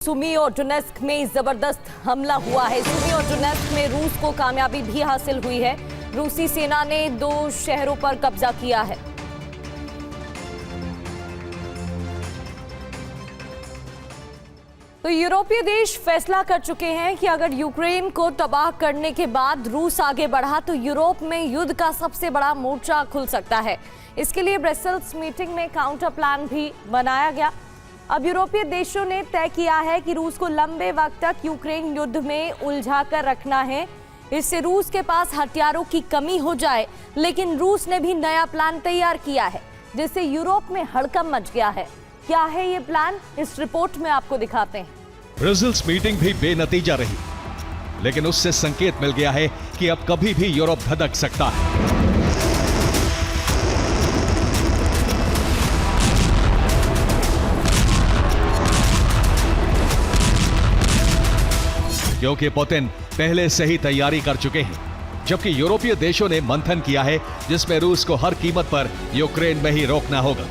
सुमी और डोनेत्स्क में जबरदस्त हमला हुआ है। सुमी और डोनेत्स्क में रूस को कामयाबी भी हासिल हुई है। रूसी सेना ने 2 शहरों पर कब्जा किया है। तो यूरोपीय देश फैसला कर चुके हैं कि अगर यूक्रेन को तबाह करने के बाद रूस आगे बढ़ा तो यूरोप में युद्ध का सबसे बड़ा मोर्चा खुल सकता है। इसके लिए ब्रसेल्स मीटिंग में काउंटर प्लान भी बनाया गया। अब यूरोपीय देशों ने तय किया है कि रूस को लंबे वक्त तक यूक्रेन युद्ध में उलझा कर रखना है। इससे रूस के पास हथियारों की कमी हो जाए, लेकिन रूस ने भी नया प्लान तैयार किया है जिससे यूरोप में हड़कंप मच गया है। क्या है ये प्लान, इस रिपोर्ट में आपको दिखाते हैं। ब्रसेल्स मीटिंग भी बेनतीजा रही, लेकिन उससे संकेत मिल गया है कि अब कभी भी यूरोप धधक सकता है। क्योंकि पुतिन पहले से ही तैयारी कर चुके हैं, जबकि यूरोपीय देशों ने मंथन किया है जिसमें रूस को हर कीमत पर यूक्रेन में ही रोकना होगा।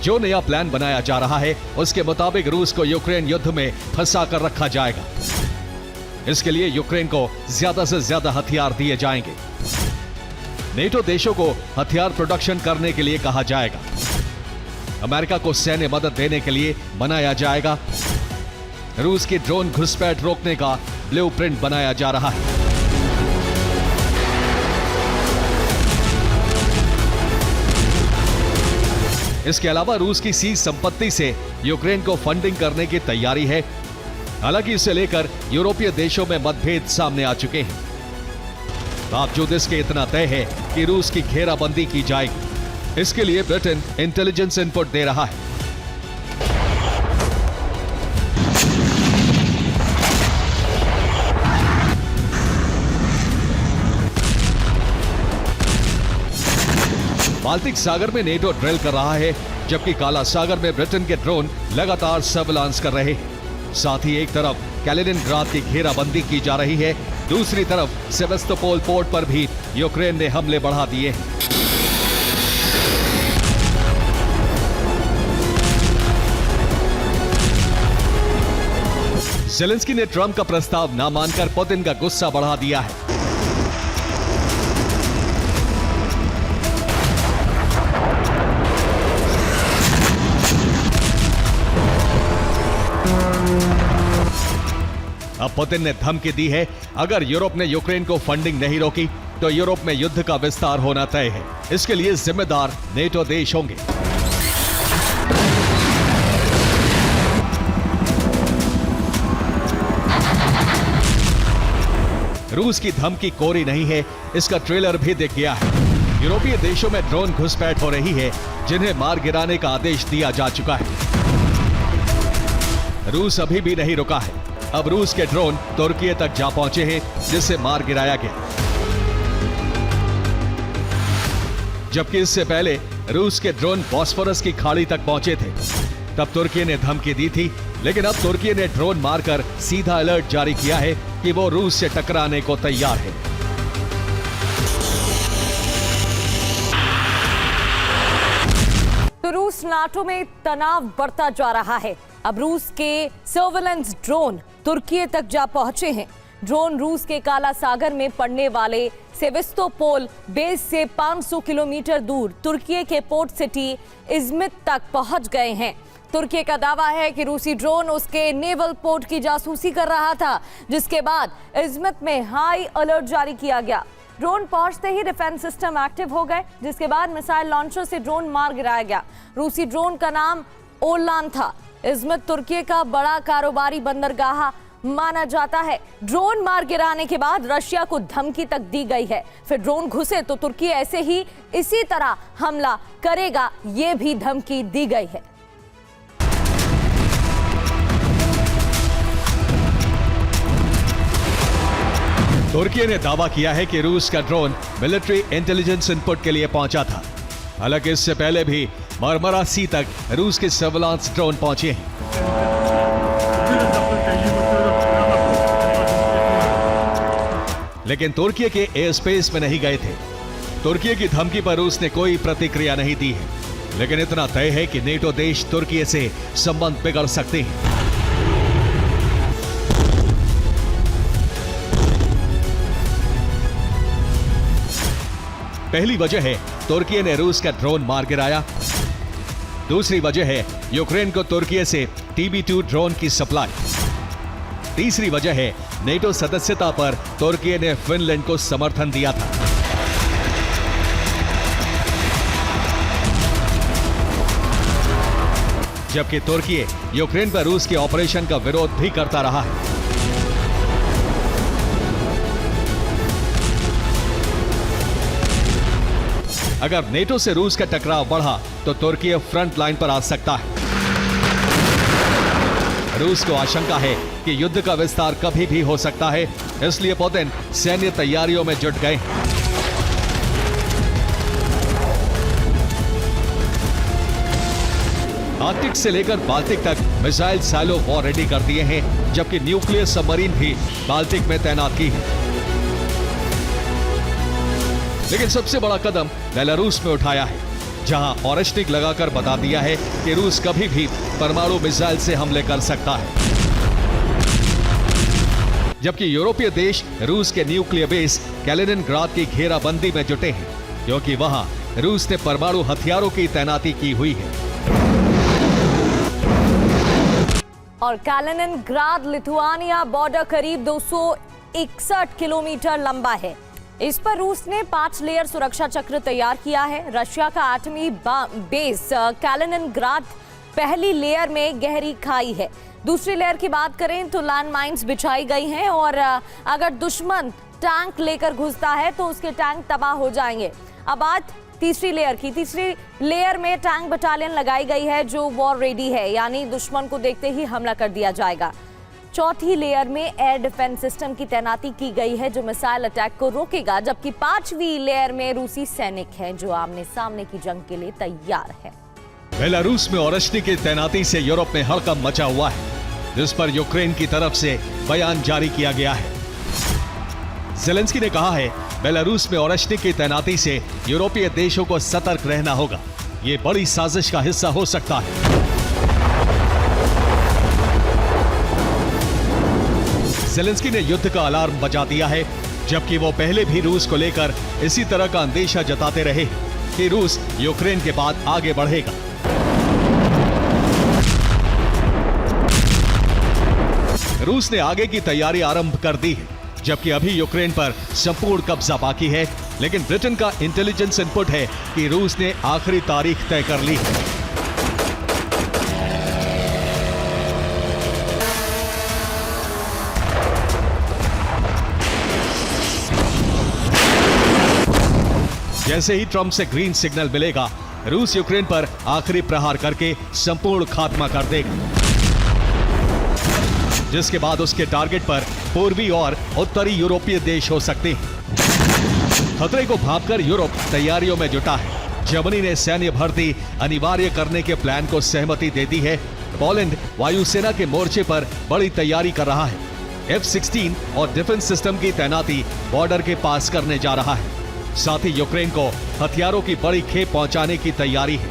जो नया प्लान बनाया जा रहा है उसके मुताबिक रूस को यूक्रेन युद्ध में फंसा कर रखा जाएगा। इसके लिए यूक्रेन को ज्यादा से ज्यादा हथियार दिए जाएंगे। नेटो देशों को हथियार प्रोडक्शन करने के लिए कहा जाएगा। अमेरिका को सैन्य मदद देने के लिए बनाया जाएगा। रूस की ड्रोन घुसपैठ रोकने का ब्लूप्रिंट बनाया जा रहा है। इसके अलावा रूस की सीज संपत्ति से यूक्रेन को फंडिंग करने की तैयारी है। हालांकि इसे लेकर यूरोपीय देशों में मतभेद सामने आ चुके हैं। बावजूद इसके इतना तय है कि रूस की घेराबंदी की जाएगी। इसके लिए ब्रिटेन इंटेलिजेंस इनपुट दे रहा है। बाल्टिक सागर में नेटो ड्रिल कर रहा है, जबकि काला सागर में ब्रिटेन के ड्रोन लगातार सर्विलांस कर रहे हैं। साथ ही एक तरफ कैलिनिनग्राड की घेराबंदी की जा रही है, दूसरी तरफ सेवेस्तोपोल पोर्ट पर भी यूक्रेन ने हमले बढ़ा दिए हैं। ज़ेलेंस्की ने ट्रंप का प्रस्ताव ना मानकर पुतिन का गुस्सा बढ़ा दिया है। अब पुतिन ने धमकी दी है, अगर यूरोप ने यूक्रेन को फंडिंग नहीं रोकी तो यूरोप में युद्ध का विस्तार होना तय है। इसके लिए जिम्मेदार नेटो देश होंगे। रूस की धमकी कोरी नहीं है, इसका ट्रेलर भी दिख गया है। यूरोपीय देशों में ड्रोन घुसपैठ हो रही है, जिन्हें मार गिराने का आदेश दिया जा चुका है। रूस अभी भी नहीं रुका है। अब रूस के ड्रोन तुर्की तक जा पहुंचे हैं, जिसे मार गिराया गया। जबकि इससे पहले रूस के ड्रोन बॉस्फोरस की खाड़ी तक पहुंचे थे। तब तुर्की ने धमकी दी थी, लेकिन अब तुर्की ने ड्रोन मारकर सीधा अलर्ट जारी किया है कि वो रूस से टकराने को तैयार है। तो रूस नाटो में तनाव बढ़ता जा रहा है। अब रूस के सर्वेलेंस ड्रोन तुर्की तक जा पहुंचे हैं। ड्रोन रूस के काला सागर में पड़ने वाले सेवेस्तोपोल बेस से 500 किलोमीटर दूर तुर्की के पोर्ट सिटी इज़मित तक पहुंच गए हैं। तुर्की का दावा है कि रूसी ड्रोन उसके नेवल पोर्ट की जासूसी कर रहा था, जिसके बाद इज़मित में हाई अलर्ट जारी किया गया। ड्रोन पहुंचते ही डिफेंस सिस्टम एक्टिव हो गए, जिसके बाद मिसाइल लॉन्चर से ड्रोन मार गिराया गया। रूसी ड्रोन का नाम ओरलान था। इज़मित तुर्की का बड़ा कारोबारी बंदरगाह माना जाता है। ड्रोन मार गिराने के बाद रशिया को धमकी तक दी गई है, फिर ड्रोन घुसे तो तुर्की ऐसे ही इसी तरह हमला करेगा, ये भी धमकी दी गई है। तुर्की ने दावा किया है कि रूस का ड्रोन मिलिट्री इंटेलिजेंस इनपुट के लिए पहुंचा था। हालांकि इससे पहले भी मरमरा सी तक रूस के सर्विलांस ड्रोन पहुंचे हैं। लेकिन तुर्की के एयर स्पेस में नहीं गए थे। तुर्की की धमकी पर रूस ने कोई प्रतिक्रिया नहीं दी है, लेकिन इतना तय है कि नेटो देश तुर्की से संबंध बिगड़ सकते हैं। पहली वजह है तुर्की ने रूस का ड्रोन मार गिराया। दूसरी वजह है यूक्रेन को तुर्की से TB2 ड्रोन की सप्लाई। तीसरी वजह है नेटो सदस्यता पर तुर्की ने फिनलैंड को समर्थन दिया था। जबकि तुर्की यूक्रेन पर रूस के ऑपरेशन का विरोध भी करता रहा है। अगर नेटो से रूस का टकराव बढ़ा तो तुर्की फ्रंट लाइन पर आ सकता है। रूस को आशंका है कि युद्ध का विस्तार कभी भी हो सकता है, इसलिए पुतिन सैन्य तैयारियों में जुट गए हैं। आर्कटिक से लेकर बाल्टिक तक मिसाइल साइलो वॉर रेडी कर दिए हैं, जबकि न्यूक्लियर सबमरीन भी बाल्टिक में तैनात की है। लेकिन सबसे बड़ा कदम बेलारूस में उठाया है, जहां ऑरेस्टिक लगाकर बता दिया है कि रूस कभी भी परमाणु मिसाइल से हमले कर सकता है। जबकि यूरोपीय देश रूस के न्यूक्लियर बेस कैलिनिनग्राड की घेराबंदी में जुटे हैं, क्योंकि वहां रूस ने परमाणु हथियारों की तैनाती की हुई है। और कैलिनिनग्राड लिथुआनिया बॉर्डर करीब 261 किलोमीटर लंबा है। इस पर रूस ने 5 लेयर सुरक्षा चक्र तैयार किया है। रशिया का एटमी बेस कैलिनिनग्राड पहली लेयर में गहरी खाई है। दूसरी लेयर की बात करें तो लैंड माइन्स बिछाई गई हैं और अगर दुश्मन टैंक लेकर घुसता है तो उसके टैंक तबाह हो जाएंगे। अब बात तीसरी लेयर की। तीसरी लेयर में टैंक बटालियन लगाई गई है जो वॉर रेडी है, यानी दुश्मन को देखते ही हमला कर दिया जाएगा। चौथी लेयर में एयर डिफेंस सिस्टम की तैनाती की गई है जो मिसाइल अटैक को रोकेगा, जबकि 5वीं लेयर में रूसी सैनिक हैं जो आमने सामने की जंग के लिए तैयार है। बेलारूस में ओरेस्टिक की तैनाती से यूरोप में हड़कंप मचा हुआ है, जिस पर यूक्रेन की तरफ से बयान जारी किया गया है। ज़ेलेंस्की ने कहा है बेलारूस में ओरेस्टिक की तैनाती से यूरोपीय देशों को सतर्क रहना होगा, ये बड़ी साजिश का हिस्सा हो सकता है। ज़ेलेंस्की ने युद्ध का अलार्म बजा दिया है, जबकि वो पहले भी रूस को लेकर इसी तरह का अंदेशा जताते रहे कि रूस यूक्रेन के बाद आगे बढ़ेगा। रूस ने आगे की तैयारी आरंभ कर दी है, जबकि अभी यूक्रेन पर संपूर्ण कब्जा बाकी है। लेकिन ब्रिटेन का इंटेलिजेंस इनपुट है कि रूस ने आखिरी तारीख तय कर ली है। जैसे ही ट्रंप से ग्रीन सिग्नल मिलेगा, रूस यूक्रेन पर आखिरी प्रहार करके संपूर्ण खात्मा कर देगा, जिसके बाद उसके टारगेट पर पूर्वी और उत्तरी यूरोपीय देश हो सकते हैं। खतरे को भांपकर यूरोप तैयारियों में जुटा है। जर्मनी ने सैन्य भर्ती अनिवार्य करने के प्लान को सहमति दे दी है। पोलैंड वायुसेना के मोर्चे पर बड़ी तैयारी कर रहा है। F-16 और डिफेंस सिस्टम की तैनाती बॉर्डर के पास करने जा रहा है। साथ ही यूक्रेन को हथियारों की बड़ी खेप पहुंचाने की तैयारी है।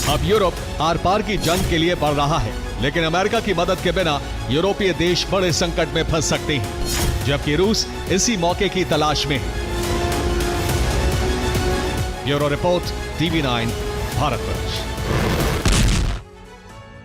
अब यूरोप आर पार की जंग के लिए बढ़ रहा है, लेकिन अमेरिका की मदद के बिना यूरोपीय देश बड़े संकट में फंस सकते हैं, जबकि रूस इसी मौके की तलाश में है। Bureau report, TV9 Bharatvarsh.